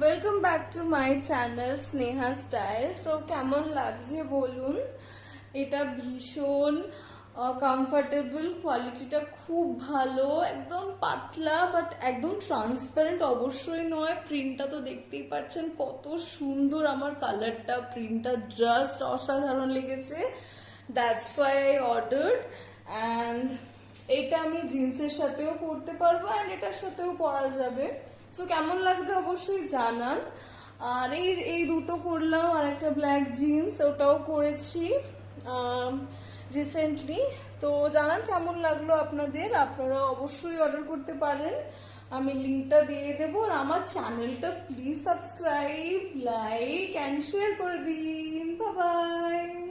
Welcome back to my channel Sneha style. So কেমন লাগছে বলুন। এটা ভীষণ কমফর্টেবল, কোয়ালিটিটা খুব ভালো, একদম পাতলা বাট একদম ট্রান্সপারেন্ট অবশ্যই নয়। প্রিন্টটা তো দেখতেই পাচ্ছেন কত সুন্দর, আমার কালারটা প্রিন্টটা জাস্ট অসাধারণ লেগেছে। That's why I ordered. And এটা আমি জিন্সের সাথেও পরতে পারবো অ্যান্ড এটার সাথেও পরা যাবে। সো কেমন লাগছে অবশ্যই জানান। আর এই দুটো করলাম, আর একটা ব্ল্যাক জিন্স ওটাও করেছি রিসেন্টলি। তো জানান কেমন লাগলো আপনাদের, আপনারা অবশ্যই অর্ডার করতে পারেন, আমি লিঙ্কটা দিয়ে দেবো। আর আমার চ্যানেলটা please subscribe, like and share করে দিন। Bye bye.